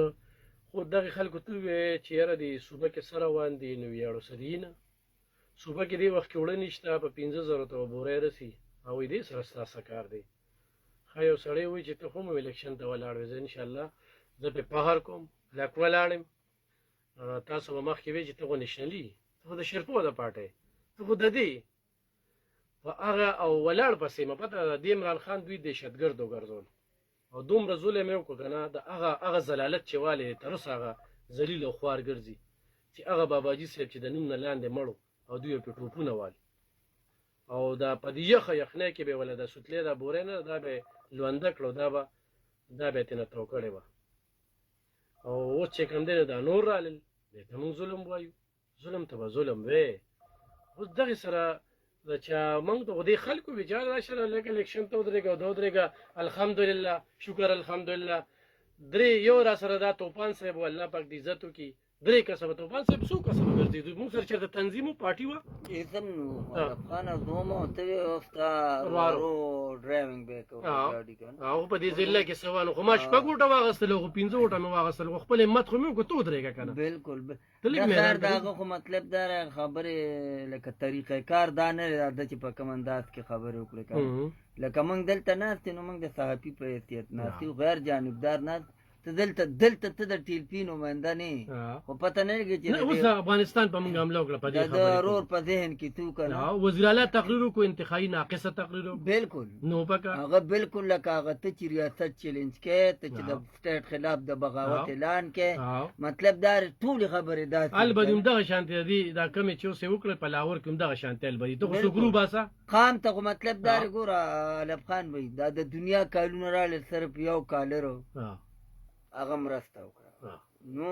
خو دغه خلکو ته چې یاره د صوبه کې سره روان دي نو یاړو سرینه صوبه کې دی وخت وړ نشته په 15000 ته بورې رسی او دې سره ستاسو کار دی خایو سړی وي چې ته هم الیکشن ته ولاړ وې ان شاء الله زه په پهر کوم لاک ولاړم تاسو به مخکې وي چې ته نشنلی ته د شرپو د پټه ته د دې هغه او ولاړ پسې ما پته د عمران خان دوی دهشتګرد وګرځول او دومره ظلم یې وکړ کنه د هغه زلالت چې والي تر اوسه هغه ذلیل او خوار ګرځي چې هغه باباجي صاحب چې د نوم نه لاندې مړو او دوی په ټوپونه والي او دا په دې یخنه کې به ولدا سوتلې دا بورې نه دا به لوند کړو دا به تنه تو کړي و او چې کوم دې دا نور رالل دې ته موږ ظلم وایو ظلم ته ظلم وې اوس دغه سره دا چې موږ ته دې خلکو بچاره راشه لکه الیکشن ته ودرېږه ودرېږه الحمدلله شکر الحمدلله درې یو را سره دا توپان صاحب و الله پاک دې عزت وکړي درې کسبه توپان صاحب څو کسبه ګرځېدو موږ سره چېرته تنظیم و پارټي وه اسم نو افغان دومو ته وستا ورو ډرایوینګ بیک ګاډي کنه او په دې ځله کې سوال خو ما شپږ وټه واغستل خو 15 وټه مې واغستل خو خپل همت خو مې کو تو درېږه کنه بالکل دا خو مطلب دا خبره لکه طریقې کار دا نه د چې په کوم انداز کې خبره وکړي کنه لکه موږ دلته ناست نو موږ د صحافي په حیثیت ناست غیر جانبدار نه ته دلته ته د ټي پی نماینده نه خو پته نه لګي چې اوس افغانستان په موږ حمله وکړه په دې خبره د رور په ذهن کې تو کنه وزیر اعلی تقریر کو انتخابي ناقصه تقریر بالکل نو پکا هغه بالکل لکه هغه ته چې ریاست چیلنج کې ته چې د سټیټ خلاف د بغاوت اعلان کې مطلب دا ټول خبره ده البته دغه شانتي دي دا کم چې اوس وکړه په لاهور کې دغه شانتي البته ته خو ګروپ باسا خام ته مطلب دا ګوره علب خان وای دا د دنیا کالونه را لر صرف یو کالرو هغه مرسته وکړه نو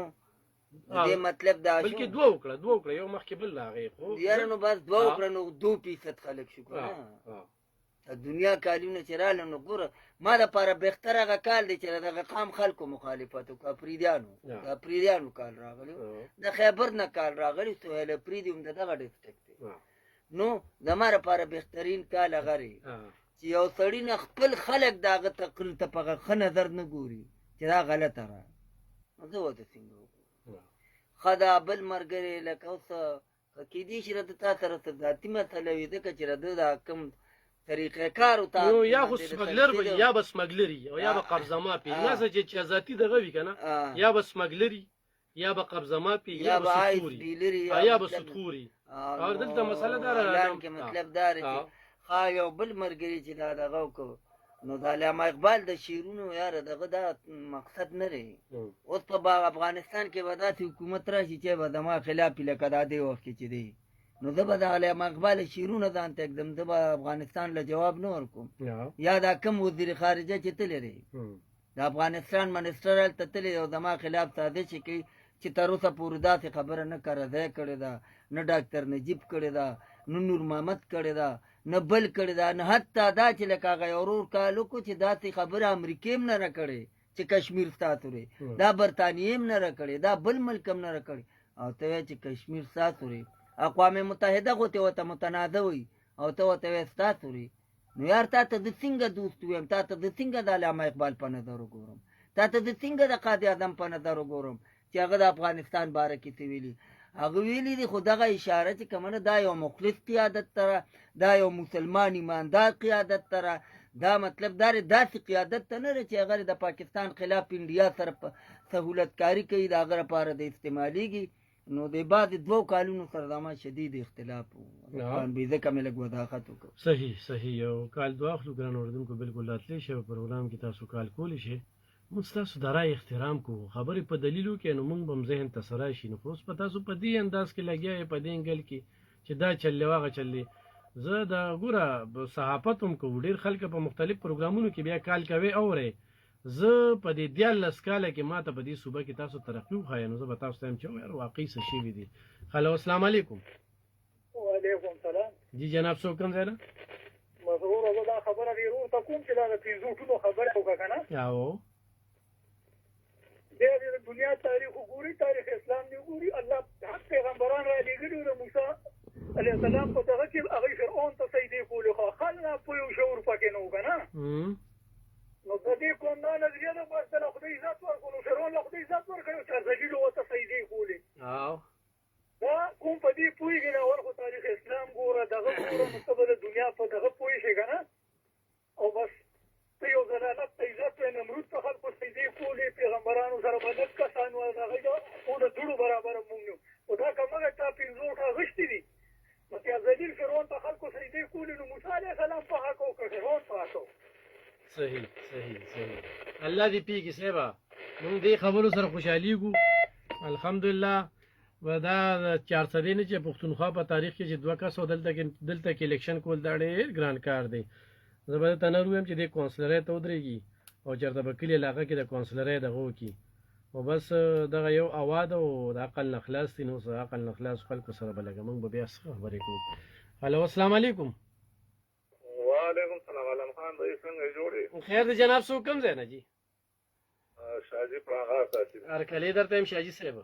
دې مطلب دا شو بلکې دوه وکړه یو مخکې بل لاغې خو یاره نو بس دوه وکړه نو 2% خلک شو کنه دنیا کالونه چې رااله نو ګوره ما لپاره بهتر هغه کال دی چې دغه قام خلکو مخالفت وکړه پریدیانو کال راغلی د خیبر نه کال راغلی سهیل پریدي هم دغه ډسټرکټ دی نو زما لپاره بهترین کال هغه دی چې یو سړی نه خپل خلک دغه تقریر ته په ښه نظر نه ګوري چې دا غلطه را زه وته څنګه وکړم خدا بل مرګري لکه اوس کې دې چې رد تا سره ذاتي مسله وي ځکه چې رد دا کم طریقې کار او تا یا خو سمګلر یا بس مګلري او یا به قبضه ماپی ناسه چې ذاتي دغه وی کنه یا بس مګلري یا به قبضه ماپی یا به سطوري یا به سطوري او دلته مسله دار اعلان کې مطلب دار چې خا یو بل مرګري چې دا دغه کو نو د علامه اقبال د شعرونو یار دغه دا مقصد نه لري اوس په افغانستان کې به داسې حکومت راشي چې به زما خلاف لکه دا دی وخت کې چې دی نو زه به د علامه اقبال شعرونه ځان ته اقدم زه به افغانستان له جواب نه ورکوم یا دا کم وزیر خارجه چې تللی دی د افغانستان منسټر هلته تللی او زما خلاف سازش کوي چې تر اوسه پورې داسې خبره نه کرځی کړې ده نه ډاکټر نجیب کړې ده نه نور محمد کړې ده نه بل کړی دا نه حتی دا چې لکه هغه یو ورور کال وکړو چې داسې خبره امریکې هم نه راکړې چې کشمیر ستاسو دی دا برطانیې هم نه راکړې دا بل ملک هم نه راکړې او ته وایې چې کشمیر ستاسو دی اقوام متحده غوتې ورته متنازع وي او ته ورته وایې ستاسو دی نو یار تا ته د څنګه دوست ویم تا ته د څنګه د علامه اقبال په نظر وګورم تا ته د څنګه د قاضي اعظم په نظر وګورم چې هغه د افغانستان باره کې څه ویلي هغه ویلي دي خو دغه اشاره چې کومه دا یو مخلص قیادت تره دا یو مسلمان ایماندار قیادت تره دا مطلب دا داسې قیادت ته نه چې هغه د پاکستان خلاف انډیا سره سهولت کاری کوي د هغه لپاره د استعمالیږي نو د بعد دوه کالونو سره دما شدید اختلاف وو به ځکه مې لږ وضاحت وکړ صحیح یو کال دوه اخلو ګران اوردونکو بالکل راتلی شي پروګرام کې تاسو کال کولی شي موږ تاسو د رای احترام کوو خبرې په دلیلو کې نو موږ هم ذهن ته سره شي نو اوس په تاسو په دې انداز کې لګیا یې په دې انګل کې چې دا چلې واغه چلې زه د ګوره صحافت هم کوم ډېر خلک په مختلف پروګرامونو کې بیا کال کوي اورې زه په دې 14 کاله کې ماته په دې صوبه کې تاسو ترقی وخایې نو زه به تاسو ته هم چې یار واقعي څه شوي دي هلو السلام علیکم وعلیکم السلام جی جناب څوک کوم ځای نه مسرور زه دا خبره ډېرو ته کوم چې دا د پنځو ټولو خبره وکړه که نه د دنیا تاریخ وګوري تاریخ اسلام نه وګوري الله حق پیغمبران را لېږلي د موسی علیه السلام په دغه کې هغوی فرعون ته سجدې کولې خو خل نه پوه یو شعور پکې نه و که نه نو د دې کوم دا نظریه ده بس له خدای عزت ورکړو نو فرعون له خدای عزت ورکړی چې ذلیلو ورته سجدې کولې دا کوم په دې پوهېږي نه اول خو تاریخ اسلام ګوره دغه ګوره نو ته به د دنیا په دغه پوه شې که نه او بس ته یو ضلالت ته عزت وی نمرود ته خلکو سجدې کولې پیغمبرانو سره به لږ کسان وه د هغوی خو د دوړو برابره مونږ یو خو دا که موږ تا پنځه وټه غښتي دي نو چې ذلیل فرعون ته خلکو سجدې کولې نو موسی علیه السلام په حق وکړه فرعون په حق صحیح الله دې پیږي صاحبه موږ دې خبرو سره خوشحالیږو الحمدلله و دا 400 نه چې پښتونخوا په تاریخ کې چې دوه کسو دلته کې الیکشن کول دا ډېر ګران کار دی زه به ته نه ویم چې د کونسلرۍ ته ودرېږي او چېرته به کلي علاقه کې د کونسلرۍ دغه وکړي او بس دغه یو اوا ده او د عقل نه خلاص دي نو عقل نه خلاص خلکو سره به لږه موږ به بیا څه خبرې کوو هلو السلام علیکم. وعلیکم السلام. علم خان بھائی څنګه جوړې؟ خیر دی جناب، څوک کوم ځای نه جی؟ شاجي پراغا تاسو هرکلی درته یم شاجي صاحب.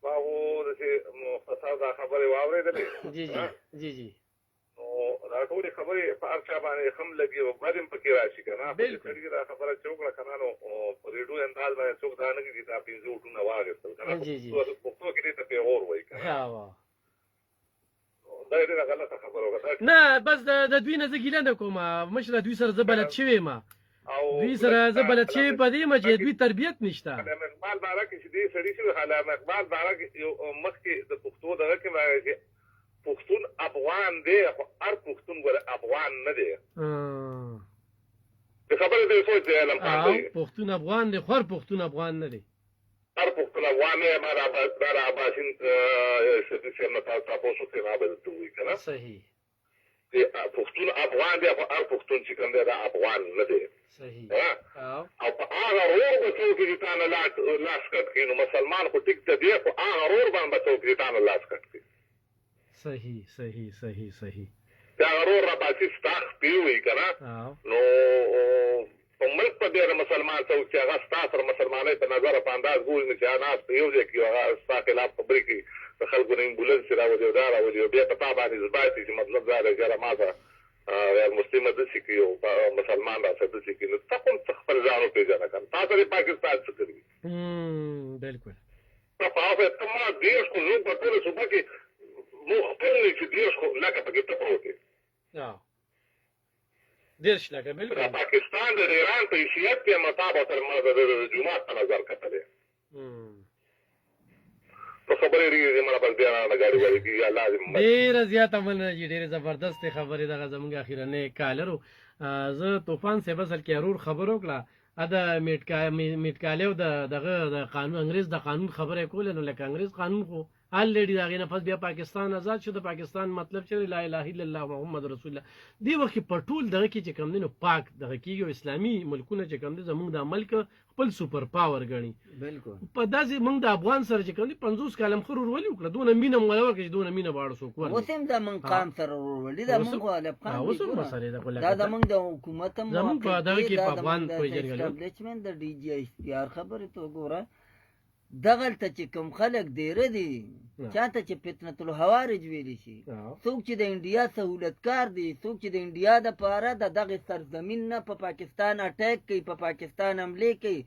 ما وو د مختصر دا خبره واورېدلې. جی جی جی جی. نو دا ټول خبرې په هر چا باندې هم لګي او بعدم پکې راشي کنه. بالکل دا خبره چوکړه کنه نو په ریډیو انداز باندې څوک دا نه کیږي چې تاسو ټونه واغستل کنه. جی جی. پښتو کې ته پیغور وای کنه. ها وا. دا ډېره غلطه خبره وکړه. نه بس د دوی نه زه ګیله نه کوم، مشره دوی سره زه بلد شوی ما. دوی سره زه بلد شوی په دې چې دوی تربیت نشته. علامه اقبال باره کې چې دې سړي شو علامه اقبال باره کې یو مخکې د پښتو دغه کې وایي چې پښتون افغان دی خو هر پښتون ګوره افغان نه دی. د خبرې د سوچ دی علم خان دی. پښتون افغان دی خو هر پښتون افغان نه دی. هر پښتون افغان نه ما را باسین چې نه تاسو څه نه به دوی کنه. صحیح. پښتون افغان دی خو هر پښتون چې کوم دی دا افغان نه دی. صحیح. او په هغه رور به څوک چې تانه لاس کټ کړي نو مسلمان خو ټیک ته دی خو هغه رور باندې څوک چې تانه لاس کټ کړي. صحیح صحیح صحیح صحیح. دا رور را پاتې ستاخ پیوي کنه. نو په ملک په ډېر مسلمان څوک چې هغه ستاسو مسلمانۍ په نظر په انداز ګوري چې انا یو ځای کې هغه ستاسو خلاف خبرې کوي د خلکو نه امبولانس راوځي او دا راوځي بیا په تا باندې ځباتي چې مطلب دا دی چې ما ته مسلمه د سکی او مسلمان راځي د سکی نو تاسو خپل ځانو پیژنه کړئ. تاسو د پاکستان څخه کوي. بالکل. په هغه تمام دیش کو زو په ټول صوبه کې مو خپل چې دیش کو لکه پکې ته پروت. دیش لکه بالکل. پاکستان د ایران په حیثیت کې مطابق تر مازه د جمعه په نظر کتلې. په خبرې ریږي مړه بس بیا نه غاړي وایي یا لازم ډېره زیاته مننه جی، ډېرې زبردست خبرې دغه زموږ اخیرنۍ کالر زه طوفان صاحب اصل کې ارور خبر وکړه دا میټکالی او دغه د قانون انګریز د قانون خبره کوله نو لکه انګریز قانون خو الریډي د هغې نه پس بیا پاکستان آزاد شو. د پاکستان مطلب چې لا اله الا الله محمد رسول الله دې وخت کې په ټول دغه کې چې کوم دی نو پاک دغه کېږي او اسلامي ملکونه چې کوم دی زموږ د ملک خپل سوپر پاور ګڼي. بالکل. په داسې موږ د افغان سره چې کوم دی 50 کاله مخکې ورولي وکړه دونه مینه مو ولا ورکړه چې دونه مینه به اړه څوک ورکړي. اوس هم د موږ قام سره ورولي دا موږ افغان اوس هم مسئلې ده دا د موږ د حکومت هم زموږ په دغه کې په افغان پیژنګلو اسټابلیشمنت د ډي جی اختیار خبرې ته وګوره. دغلته چې کوم خلک ډېره دي چاته چې فتنة الحوارج ویلی شي، څوک چې د انډیا سهولتکار دي، څوک چې د انډیا د پاره د دغه سرزمین نه په پاکستان اټیک کوي، په پاکستان حملې کوي،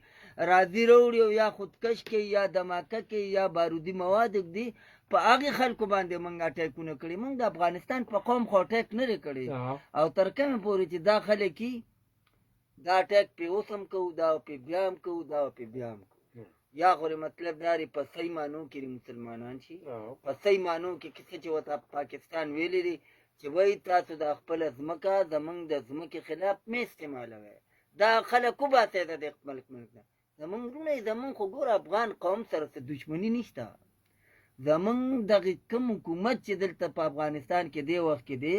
راځي راوړي او یا خودکش کوي یا دماکه کوي یا بارودي مواد ږدي، په هغې خلکو باندې موږ اټیکونه کړي. موږ د افغانستان په قوم خو اټیک نه دی کړی او تر کومې پورې چې دا خلک دا اټیک پې اوس هم کوو، دا پې بیا هم کوو، دا پې بیا هم کوو. یا غورې مطلب دا دی په صحیح معنو کې مسلمانان شي، په صحیح معنو کې کیسه چې ورته پاکستان ویلی دی چې وایي تاسو د خپله ځمکه زموږ د ځمکې خلاف مه استعمالوئ. دا خلک وباسئ د دې ملک نه. زموږ وروڼه زموږ خو ګوره افغان قوم سره څه دشمني نشته. زموږ دغه کوم حکومت چې دلته په افغانستان کې دی وخت کې دی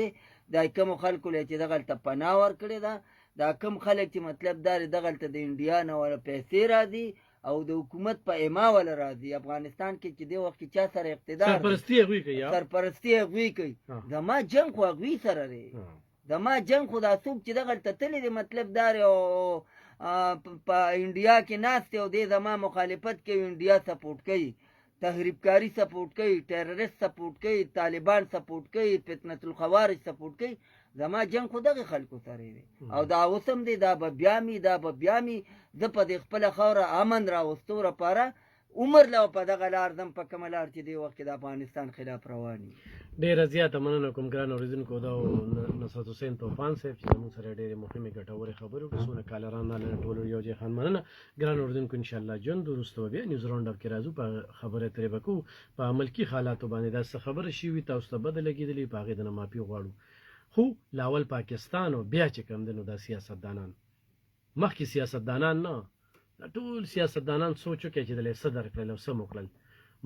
دا کومو خلکو له چې دغلته پناه ورکړې ده، دا کوم خلک چې مطلب دا دی دغلته د انډیا نه ولا پیسې راځي او د حکومت په اما ولا راځي. افغانستان کې چې دی وخت کې چا سره اقتدار سرپرستی هغوی کوي، سرپرستی هغوی کوي. زما جنګ خو هغوی سره دی. زما جنګ خو دا څوک چې دغلته تللی دی مطلب دا دی او په انډیا کې ناست دی او دی زما مخالفت کوي، انډیا سپورټ کوي، تحریبکاری سپورټ کوي، ټیرریست سپورټ کوي، طالبان سپورټ کوي، فتنة الخوارج سپورټ کوي. زما جنګ خو دغه خلکو سره دی او دا اوس هم دی، دا به بیا مي دا به بیا مي. زه په دې خپله خاوره امن راوستو لپاره عمر له په دغه لار ځم په کومه لار چې دی وخت کې د افغانستان خلاف روان وي. ډېره زیاته مننه کوم ګران اورېدونکو دا نصرت حسین طوفان صاحب چې زموږ سره ډېرې مهمې ګټورې خبرې وکړې. څونه کالران راغلل ټولو یو ځای خان مننه. ګران اورېدونکو انشاءالله ژوند وروسته به بیا نیوز راونډ اپ کې راځو، په خبرې ترې به کوو په ملکي حالاتو باندې دا څه خبره شوي تاسو ته بده لګېدلې په هغې د نه معافي غواړو. خو لاول پاکستان او بیا چې کوم دی نو دا سیاستدانان مخکې سیاستدانان نه دا ټول سیاستدانان سوچ وکړئ چې دلته څه درکړل او څه مو کړل.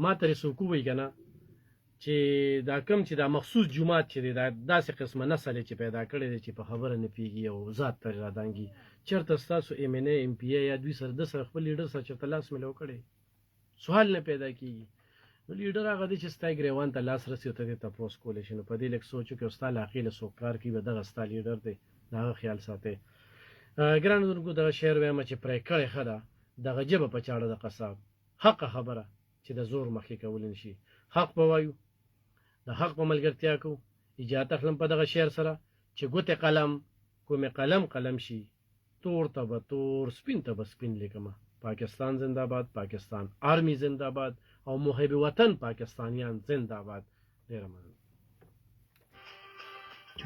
ما ترې څوک ووایي که نه چې دا کوم چې دا مخصوص جومات چې دی دا داسې قسمه نسل چې پیدا کړی دی چې په خبره نه پوهېږي او ذات پرې رادانګي. چېرته ستاسو ایم این ای ایم پی ای یا دوی سره د سره خپل لیډر سره چېرته لاس میلاو کړی سوال نه پیدا کېږي. نو لیډر هغه دی چې ستا ګریوان ته لاس رسي او ته دې تپوس کولی شي. نو په دې لږ سوچ وکړې او ستا علاقې له څوک کار کوي به دغه ستا لیډر دی، د هغه خیال ساتئ. ګرانو اورېدونکو دغه شعر وایم چې پرې کړې ښه ده دغه ژبه په چاړه د قصاب، حقه خبره چې د زور مخکې کولی نه شي. حق به وایو، د حق په ملګرتیا کوو. اجازه اخلم په دغه شعر سره چې ګوتې قلم کومې قلم شي، تور ته به تور سپین ته به سپین لیکمه. پاکستان زنده باد، پاکستان آرمی زنده باد او محب وطن پاکستانیان زنده باد. ډېره مننه.